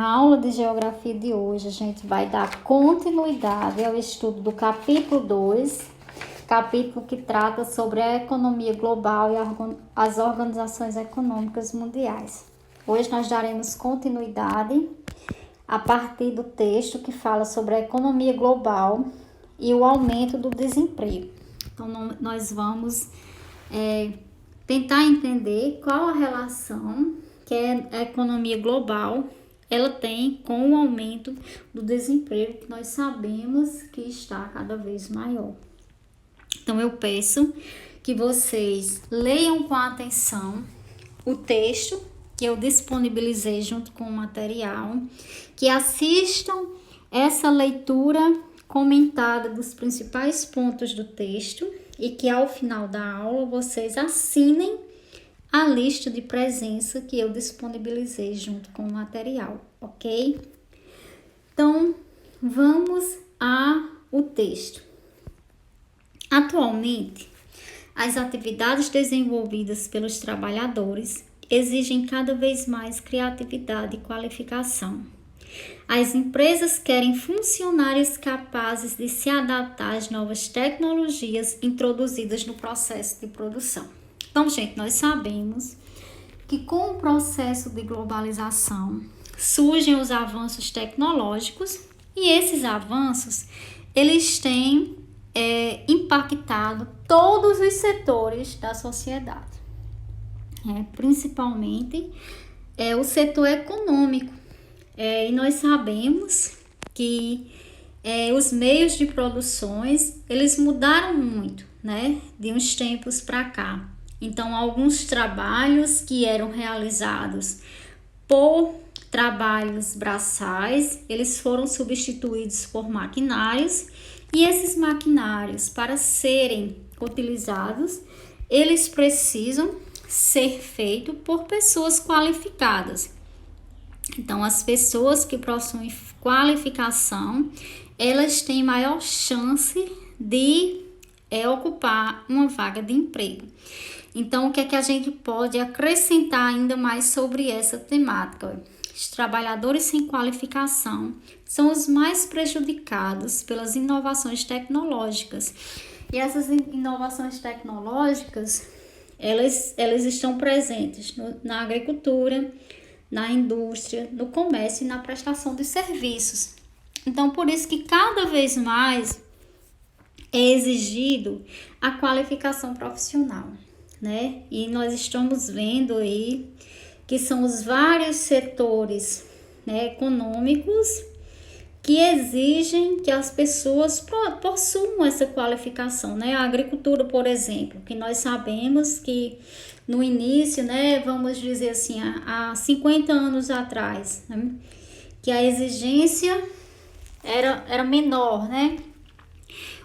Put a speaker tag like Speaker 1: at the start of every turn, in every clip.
Speaker 1: Na aula de geografia de hoje, a gente vai dar continuidade ao estudo do capítulo 2, capítulo que trata sobre a economia global e as organizações econômicas mundiais. Hoje nós daremos continuidade a partir do texto que fala sobre a economia global e o aumento do desemprego. Então, nós vamos tentar entender qual a relação que a economia global ela tem com o aumento do desemprego, que nós sabemos que está cada vez maior. Então, eu peço que vocês leiam com atenção o texto que eu disponibilizei junto com o material, que assistam essa leitura comentada dos principais pontos do texto e que ao final da aula vocês assinem a lista de presença que eu disponibilizei junto com o material, ok? Então, vamos ao texto. Atualmente, as atividades desenvolvidas pelos trabalhadores exigem cada vez mais criatividade e qualificação. As empresas querem funcionários capazes de se adaptar às novas tecnologias introduzidas no processo de produção. Então, gente, nós sabemos que com o processo de globalização surgem os avanços tecnológicos e esses avanços, eles têm impactado todos os setores da sociedade, principalmente o setor econômico. E nós sabemos que os meios de produções, eles mudaram muito, de uns tempos para cá. Então, alguns trabalhos que eram realizados por trabalhos braçais, eles foram substituídos por maquinários, e esses maquinários, para serem utilizados, eles precisam ser feitos por pessoas qualificadas. Então, as pessoas que possuem qualificação, elas têm maior chance de ocupar uma vaga de emprego. Então, o que é que a gente pode acrescentar ainda mais sobre essa temática? Os trabalhadores sem qualificação são os mais prejudicados pelas inovações tecnológicas. E essas inovações tecnológicas, elas estão presentes na agricultura, na indústria, no comércio e na prestação de serviços. Então, por isso que cada vez mais é exigido a qualificação profissional, E nós estamos vendo aí que são os vários setores econômicos que exigem que as pessoas possuam essa qualificação, A agricultura, por exemplo, que nós sabemos que no início, vamos dizer assim, há 50 anos atrás, que a exigência era menor,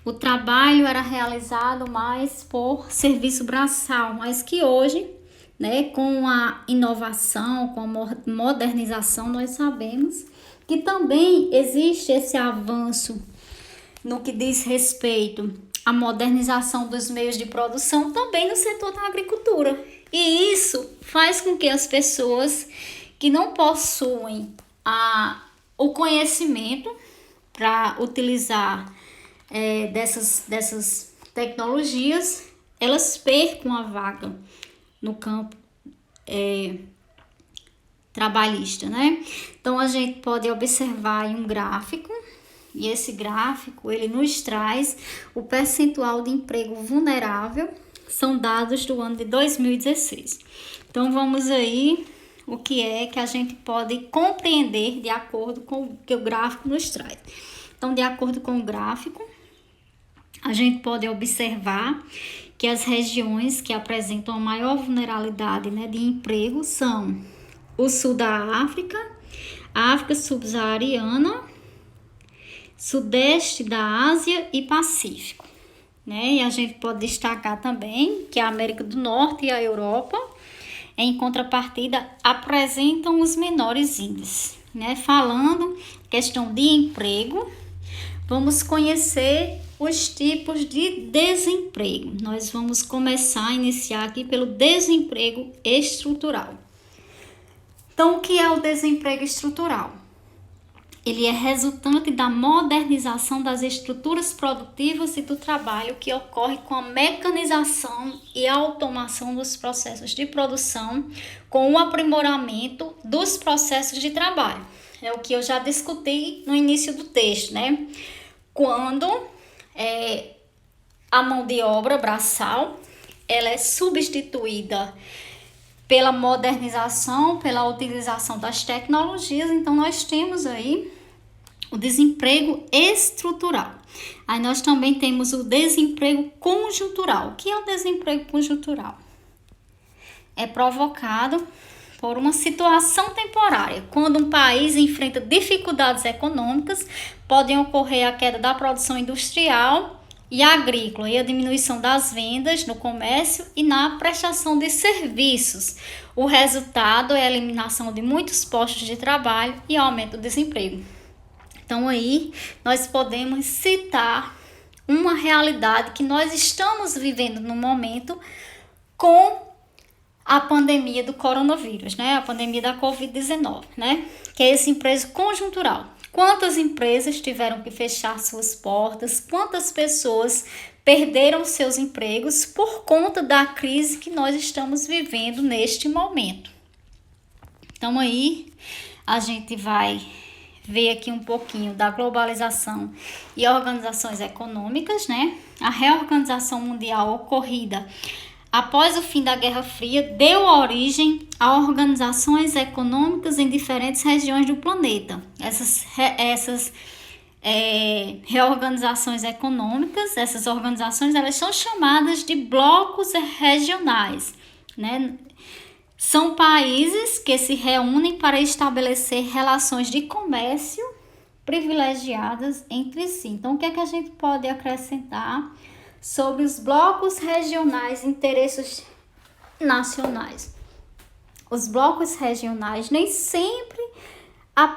Speaker 1: O trabalho era realizado mais por serviço braçal, mas que hoje, com a inovação, com a modernização, nós sabemos que também existe esse avanço no que diz respeito à modernização dos meios de produção também no setor da agricultura. E isso faz com que as pessoas que não possuem o conhecimento para utilizar dessas tecnologias, elas percam a vaga no campo trabalhista, Então, a gente pode observar em um gráfico, e esse gráfico, ele nos traz o percentual de emprego vulnerável, são dados do ano de 2016. Então, vamos aí, o que é que a gente pode compreender de acordo com o que o gráfico nos traz. Então, de acordo com o gráfico, a gente pode observar que as regiões que apresentam a maior vulnerabilidade de emprego são o sul da África, a África subsaariana, sudeste da Ásia e Pacífico. E a gente pode destacar também que a América do Norte e a Europa, em contrapartida, apresentam os menores índices. Falando questão de emprego, vamos conhecer os tipos de desemprego. Nós vamos iniciar aqui pelo desemprego estrutural. Então, o que é o desemprego estrutural? ele é resultante da modernização das estruturas produtivas e do trabalho que ocorre com a mecanização e a automação dos processos de produção, com o aprimoramento dos processos de trabalho. É o que eu já discuti no início do texto, né? Quando a mão de obra braçal ela é substituída pela modernização, pela utilização das tecnologias, então nós temos aí o desemprego estrutural. Aí nós também temos o desemprego conjuntural. O que é o desemprego conjuntural? É provocado por uma situação temporária. Quando um país enfrenta dificuldades econômicas, podem ocorrer a queda da produção industrial e agrícola e a diminuição das vendas no comércio e na prestação de serviços. O resultado é a eliminação de muitos postos de trabalho e aumento do desemprego. Então aí nós podemos citar uma realidade que nós estamos vivendo no momento com a pandemia do coronavírus, né? A pandemia da Covid-19, né? Que é esse emprego conjuntural. Quantas empresas tiveram que fechar suas portas? Quantas pessoas perderam seus empregos por conta da crise que nós estamos vivendo neste momento? Então aí a gente vai ver aqui um pouquinho da globalização e organizações econômicas, né? A reorganização mundial ocorrida após o fim da Guerra Fria deu origem a organizações econômicas em diferentes regiões do planeta. Essas reorganizações econômicas, essas organizações, elas são chamadas de blocos regionais, né? São países que se reúnem para estabelecer relações de comércio privilegiadas entre si. Então, o que é que a gente pode acrescentar sobre os blocos regionais de interesses nacionais? Os blocos regionais nem sempre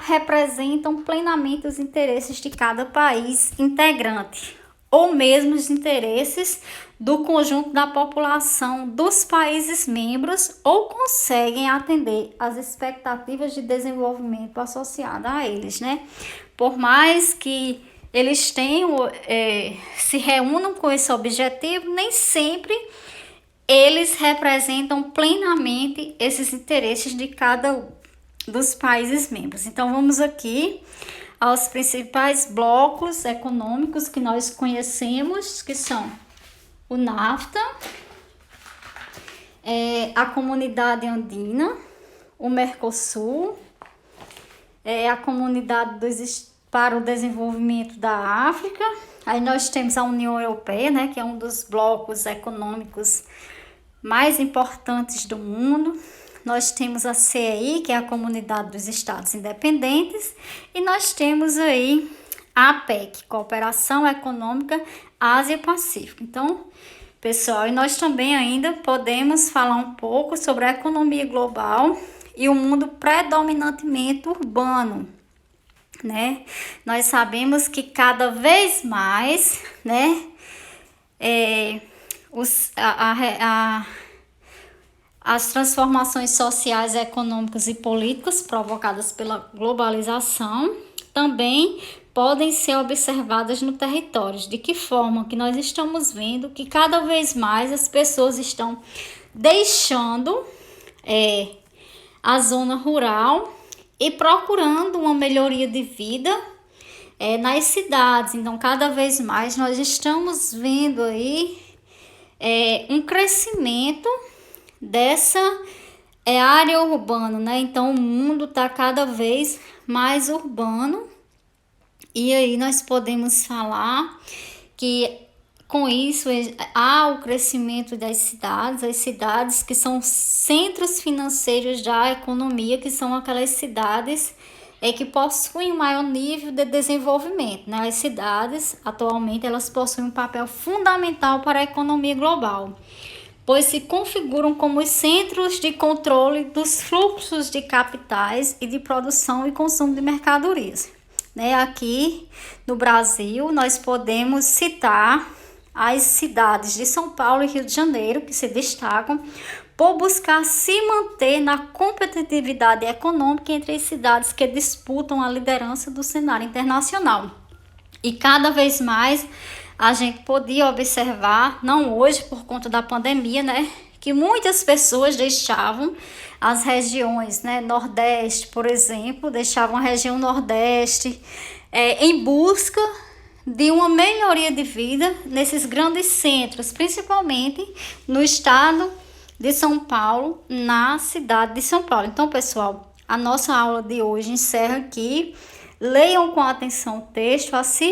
Speaker 1: representam plenamente os interesses de cada país integrante, ou mesmo os interesses do conjunto da população dos países membros, ou conseguem atender às expectativas de desenvolvimento associadas a eles, né? Por mais que eles se reúnam com esse objetivo, nem sempre eles representam plenamente esses interesses de cada um dos países membros. Então, vamos aqui aos principais blocos econômicos que nós conhecemos, que são o NAFTA, a Comunidade Andina, o Mercosul, a Comunidade para o Desenvolvimento da África. Aí nós temos a União Europeia, né, que é um dos blocos econômicos mais importantes do mundo. Nós temos a CEI, que é a Comunidade dos Estados Independentes, e nós temos aí a APEC, Cooperação Econômica Ásia-Pacífico. Então, pessoal, e nós também ainda podemos falar um pouco sobre a economia global e o mundo predominantemente urbano, né? Nós sabemos que cada vez mais, né, as transformações sociais, econômicas e políticas provocadas pela globalização também podem ser observadas no território. De que forma? Que nós estamos vendo que cada vez mais as pessoas estão deixando a zona rural e procurando uma melhoria de vida nas cidades. Então, cada vez mais nós estamos vendo aí um crescimento dessa área urbana, né? Então, o mundo está cada vez mais urbano, e aí nós podemos falar que com isso há o crescimento das cidades, as cidades que são centros financeiros da economia, que são aquelas cidades que possuem um maior nível de desenvolvimento, né? As cidades, atualmente, elas possuem um papel fundamental para a economia global, pois se configuram como os centros de controle dos fluxos de capitais e de produção e consumo de mercadorias, né? Aqui no Brasil, nós podemos citar as cidades de São Paulo e Rio de Janeiro, que se destacam por buscar se manter na competitividade econômica entre as cidades que disputam a liderança do cenário internacional. E cada vez mais a gente podia observar, não hoje por conta da pandemia, né, que muitas pessoas deixavam as regiões, né, Nordeste, por exemplo, deixavam a região Nordeste em busca de uma melhoria de vida nesses grandes centros, principalmente no estado de São Paulo, na cidade de São Paulo. Então, pessoal, a nossa aula de hoje encerra aqui. Leiam com atenção o texto, assistam